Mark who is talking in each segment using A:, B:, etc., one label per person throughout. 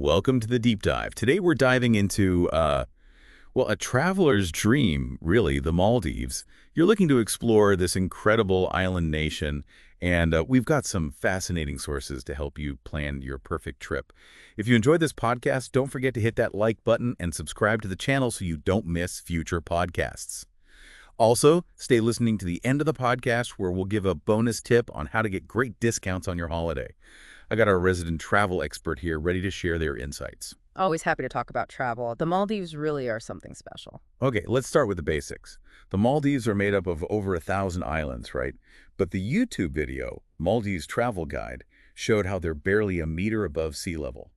A: Welcome to the deep dive. Today we're diving into, well, a traveler's dream, really, the Maldives. You're looking to explore this incredible island nation, and we've got some fascinating sources to help you plan your perfect trip. If you enjoyed this podcast, don't forget to hit that like button and subscribe to the channel so you don't miss future podcasts. Also, stay listening to the end of the podcast where we'll give a bonus tip on how to get great discounts on your holiday. I got our resident travel expert here ready to share their insights.
B: Always happy to talk about travel. The Maldives really are something special.
A: Okay, let's start with the basics. The Maldives are made up of over 1,000 islands, right? But the YouTube video, Maldives Travel Guide, showed how they're barely a meter above sea level.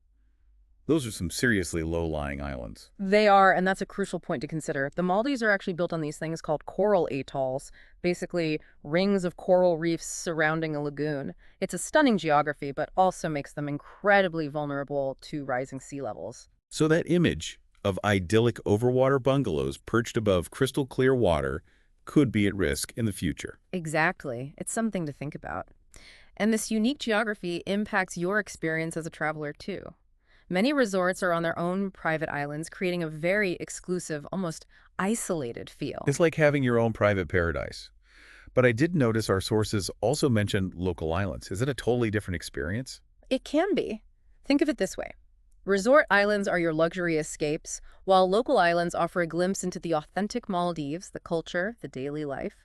A: Those are some seriously low-lying islands.
B: They are, and that's a crucial point to consider. The Maldives are actually built on these things called coral atolls, basically rings of coral reefs surrounding a lagoon. It's a stunning geography, but also makes them incredibly vulnerable to rising sea levels.
A: So that image of idyllic overwater bungalows perched above crystal clear water could be at risk in the future.
B: Exactly. It's something to think about. And this unique geography impacts your experience as a traveler, too. Many resorts are on their own private islands, creating a very exclusive, almost isolated feel.
A: It's like having your own private paradise. But I did notice our sources also mentioned local islands. Is it a totally different experience?
B: It can be. Think of it this way. Resort islands are your luxury escapes, while local islands offer a glimpse into the authentic Maldives, the culture, the daily life.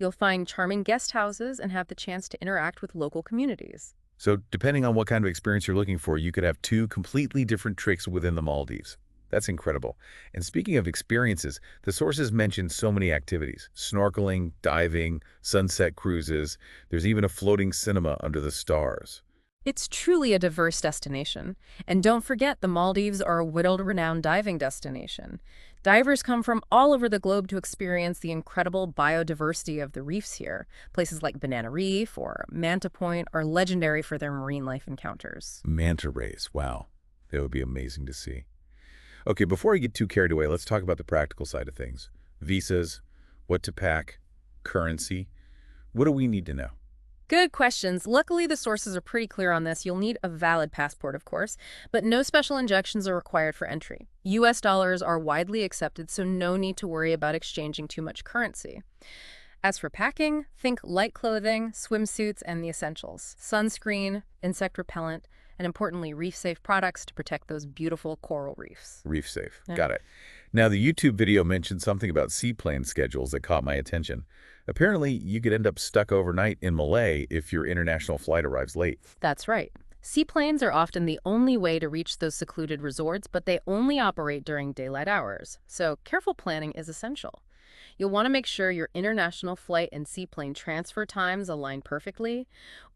B: You'll find charming guest houses and have the chance to interact with local communities.
A: So depending on what kind of experience you're looking for, you could have two completely different tricks within the Maldives. That's incredible. And speaking of experiences, the sources mention so many activities: snorkeling, diving, sunset cruises. There's even a floating cinema under the stars.
B: It's truly a diverse destination. And don't forget, the Maldives are a world-renowned diving destination. Divers come from all over the globe to experience the incredible biodiversity of the reefs here. Places like Banana Reef or Manta Point are legendary for their marine life encounters.
A: Manta rays, wow. That would be amazing to see. Okay, before I get too carried away, let's talk about the practical side of things. Visas, what to pack, currency. What do we need to know?
B: Good questions. Luckily, the sources are pretty clear on this. You'll need a valid passport, of course, but no special injections are required for entry. US dollars are widely accepted, so no need to worry about exchanging too much currency. As for packing, think light clothing, swimsuits, and the essentials: sunscreen, insect repellent, and importantly, reef-safe products to protect those beautiful coral reefs.
A: Reef safe.
B: Yeah.
A: Got it. Now, the YouTube video mentioned something about seaplane schedules that caught my attention. Apparently, you could end up stuck overnight in Malay if your international flight arrives late.
B: That's right. Seaplanes are often the only way to reach those secluded resorts, but they only operate during daylight hours. So careful planning is essential. You'll want to make sure your international flight and seaplane transfer times align perfectly,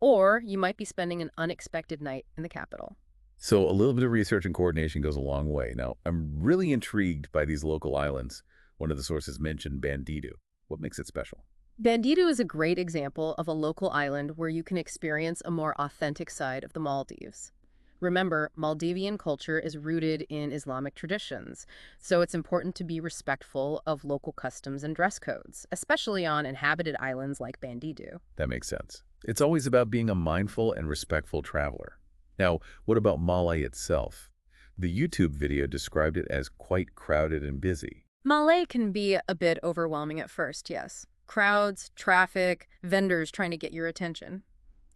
B: or you might be spending an unexpected night in the capital.
A: So a little bit of research and coordination goes a long way. Now, I'm really intrigued by these local islands. One of the sources mentioned Bandidu. What makes it special?
B: Bandidu is a great example of a local island where you can experience a more authentic side of the Maldives. Remember, Maldivian culture is rooted in Islamic traditions, so it's important to be respectful of local customs and dress codes, especially on inhabited islands like Bandidu.
A: That makes sense. It's always about being a mindful and respectful traveler. Now, what about Malay itself? The YouTube video described it as quite crowded and busy.
B: Malay can be a bit overwhelming at first, yes. Crowds, traffic, vendors trying to get your attention.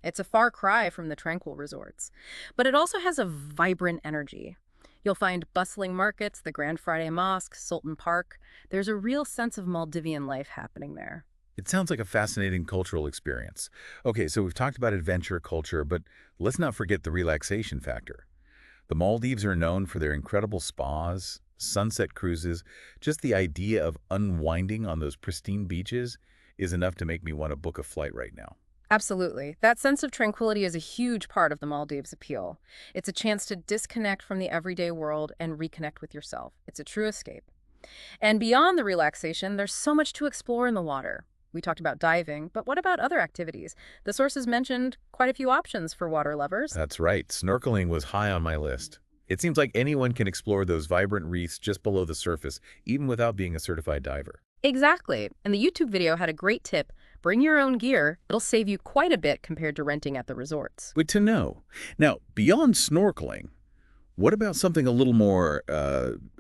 B: It's a far cry from the tranquil resorts. But it also has a vibrant energy. You'll find bustling markets, the Grand Friday Mosque, Sultan Park. There's a real sense of Maldivian life happening there.
A: It sounds like a fascinating cultural experience. Okay, so we've talked about adventure culture, but let's not forget the relaxation factor. The Maldives are known for their incredible spas, sunset cruises. Just the idea of unwinding on those pristine beaches is enough to make me want to book a flight right now.
B: Absolutely. That sense of tranquility is a huge part of the Maldives' appeal. It's a chance to disconnect from the everyday world and reconnect with yourself. It's a true escape. And beyond the relaxation, there's so much to explore in the water. We talked about diving, but what about other activities? The sources mentioned quite a few options for water lovers.
A: That's right. Snorkeling was high on my list. It seems like anyone can explore those vibrant reefs just below the surface, even without being a certified diver.
B: Exactly. And the YouTube video had a great tip. Bring your own gear. It'll save you quite a bit compared to renting at the resorts.
A: Good to know. Now, beyond snorkeling, What about something a little more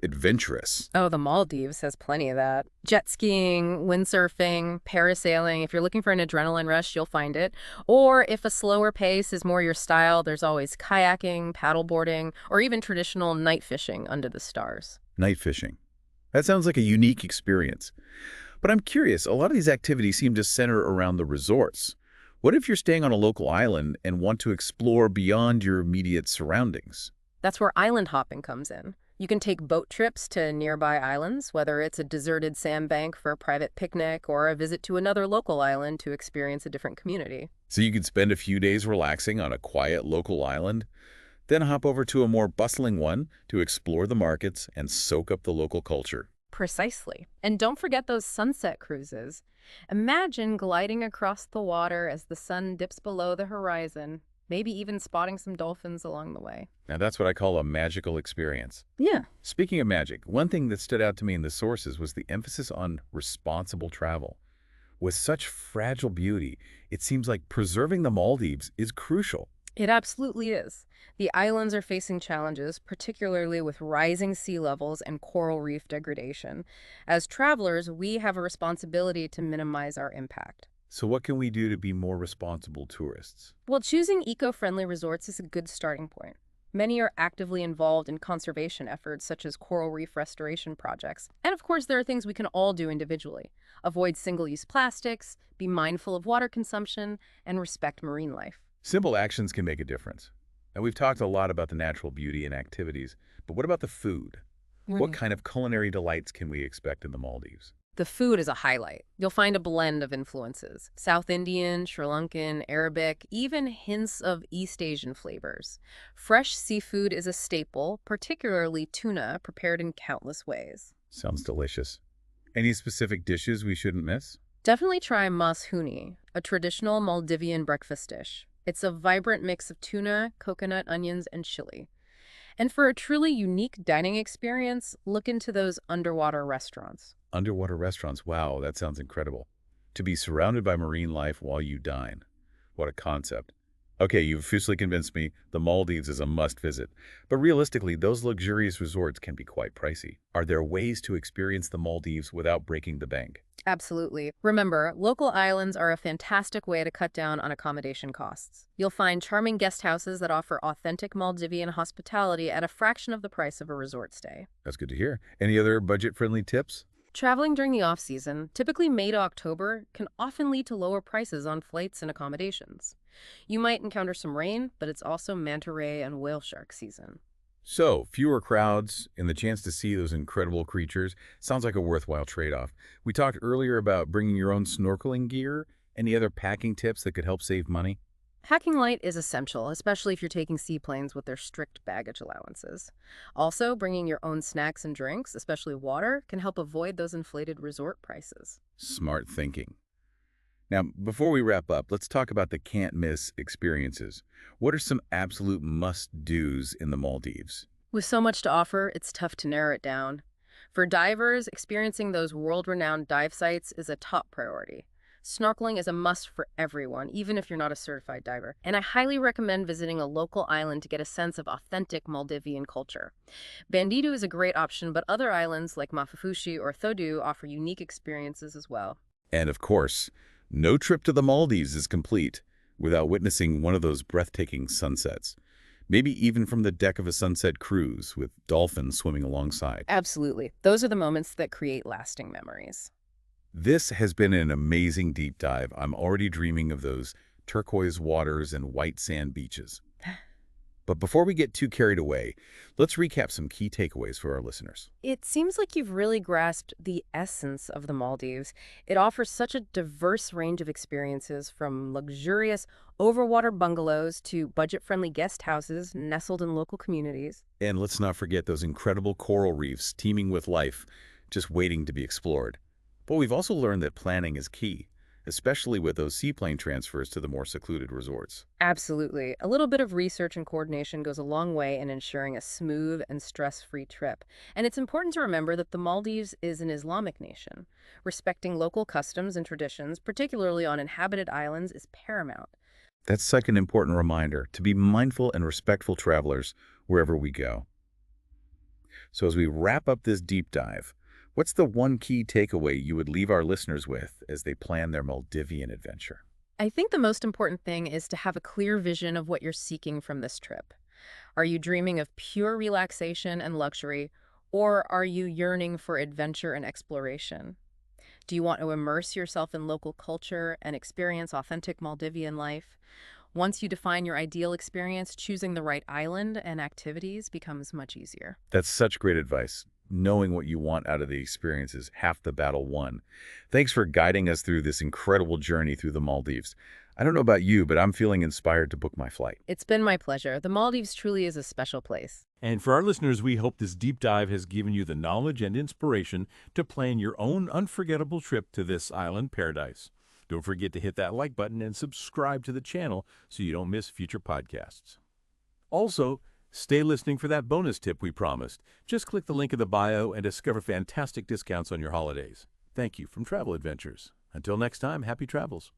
A: adventurous?
B: Oh, the Maldives has plenty of that. Jet skiing, windsurfing, parasailing. If you're looking for an adrenaline rush, you'll find it. Or if a slower pace is more your style, there's always kayaking, paddleboarding, or even traditional night fishing under the stars.
A: Night fishing. That sounds like a unique experience. But I'm curious, a lot of these activities seem to center around the resorts. What if you're staying on a local island and want to explore beyond your immediate surroundings?
B: That's where island hopping comes in. You can take boat trips to nearby islands, whether it's a deserted sandbank for a private picnic or a visit to another local island to experience a different community.
A: So you could spend a few days relaxing on a quiet local island, then hop over to a more bustling one to explore the markets and soak up the local culture.
B: Precisely. And don't forget those sunset cruises. Imagine gliding across the water as the sun dips below the horizon, maybe even spotting some dolphins along the way.
A: Now that's what I call a magical experience.
B: Yeah.
A: Speaking of magic, one thing that stood out to me in the sources was the emphasis on responsible travel. With such fragile beauty, it seems like preserving the Maldives is crucial.
B: It absolutely is. The islands are facing challenges, particularly with rising sea levels and coral reef degradation. As travelers, we have a responsibility to minimize our impact.
A: So what can we do to be more responsible tourists?
B: Well, choosing eco-friendly resorts is a good starting point. Many are actively involved in conservation efforts such as coral reef restoration projects. And of course, there are things we can all do individually. Avoid single-use plastics, be mindful of water consumption, and respect marine life.
A: Simple actions can make a difference. Now, we've talked a lot about the natural beauty and activities, but what about the food? What kind of culinary delights can we expect in the Maldives?
B: The food is a highlight. You'll find a blend of influences: South Indian, Sri Lankan, Arabic, even hints of East Asian flavors. Fresh seafood is a staple, particularly tuna, prepared in countless ways.
A: Sounds delicious. Any specific dishes we shouldn't miss?
B: Definitely try mas huni, a traditional Maldivian breakfast dish. It's a vibrant mix of tuna, coconut, onions, and chili. And for a truly unique dining experience, look into those underwater restaurants.
A: Underwater restaurants. Wow, that sounds incredible. To be surrounded by marine life while you dine. What a concept. Okay, you've officially convinced me the Maldives is a must visit. But realistically, those luxurious resorts can be quite pricey. Are there ways to experience the Maldives without breaking the bank?
B: Absolutely. Remember, local islands are a fantastic way to cut down on accommodation costs. You'll find charming guest houses that offer authentic Maldivian hospitality at a fraction of the price of a resort stay.
A: That's good to hear. Any other budget-friendly tips?
B: Traveling during the off-season, typically May to October, can often lead to lower prices on flights and accommodations. You might encounter some rain, but it's also manta ray and whale shark season.
A: So, fewer crowds and the chance to see those incredible creatures sounds like a worthwhile trade-off. We talked earlier about bringing your own snorkeling gear. Any other packing tips that could help save money?
B: Packing light is essential, especially if you're taking seaplanes with their strict baggage allowances. Also, bringing your own snacks and drinks, especially water, can help avoid those inflated resort prices.
A: Smart thinking. Now, before we wrap up, let's talk about the can't-miss experiences. What are some absolute must-dos in the Maldives?
B: With so much to offer, it's tough to narrow it down. For divers, experiencing those world-renowned dive sites is a top priority. Snorkeling is a must for everyone, even if you're not a certified diver. And I highly recommend visiting a local island to get a sense of authentic Maldivian culture. Bandidu is a great option, but other islands like Mafafushi or Thodu offer unique experiences as well.
A: And of course, no trip to the Maldives is complete without witnessing one of those breathtaking sunsets. Maybe even from the deck of a sunset cruise with dolphins swimming alongside.
B: Absolutely. Those are the moments that create lasting memories.
A: This has been an amazing deep dive. I'm already dreaming of those turquoise waters and white sand beaches. But before we get too carried away, let's recap some key takeaways for our listeners.
B: It seems like you've really grasped the essence of the Maldives. It offers such a diverse range of experiences, from luxurious overwater bungalows to budget-friendly guest houses nestled in local communities.
A: And let's not forget those incredible coral reefs teeming with life, just waiting to be explored. But we've also learned that planning is key, especially with those seaplane transfers to the more secluded resorts.
B: Absolutely. A little bit of research and coordination goes a long way in ensuring a smooth and stress-free trip. And it's important to remember that the Maldives is an Islamic nation. Respecting local customs and traditions, particularly on inhabited islands, is paramount.
A: That's such an important reminder to be mindful and respectful travelers wherever we go. So as we wrap up this deep dive, what's the one key takeaway you would leave our listeners with as they plan their Maldivian adventure?
B: I think the most important thing is to have a clear vision of what you're seeking from this trip. Are you dreaming of pure relaxation and luxury, or are you yearning for adventure and exploration? Do you want to immerse yourself in local culture and experience authentic Maldivian life? Once you define your ideal experience, choosing the right island and activities becomes much easier.
A: That's such great advice. Knowing what you want out of the experience is half the battle won. Thanks for guiding us through this incredible journey through the Maldives. I don't know about you, but I'm feeling inspired to book my flight.
B: It's been my pleasure. The Maldives truly is a special place.
C: And for our listeners, we hope this deep dive has given you the knowledge and inspiration to plan your own unforgettable trip to this island paradise. Don't forget to hit that like button and subscribe to the channel so you don't miss future podcasts. Also, stay listening for that bonus tip we promised. Just click the link in the bio and discover fantastic discounts on your holidays. Thank you from Travel Adventures. Until next time, happy travels.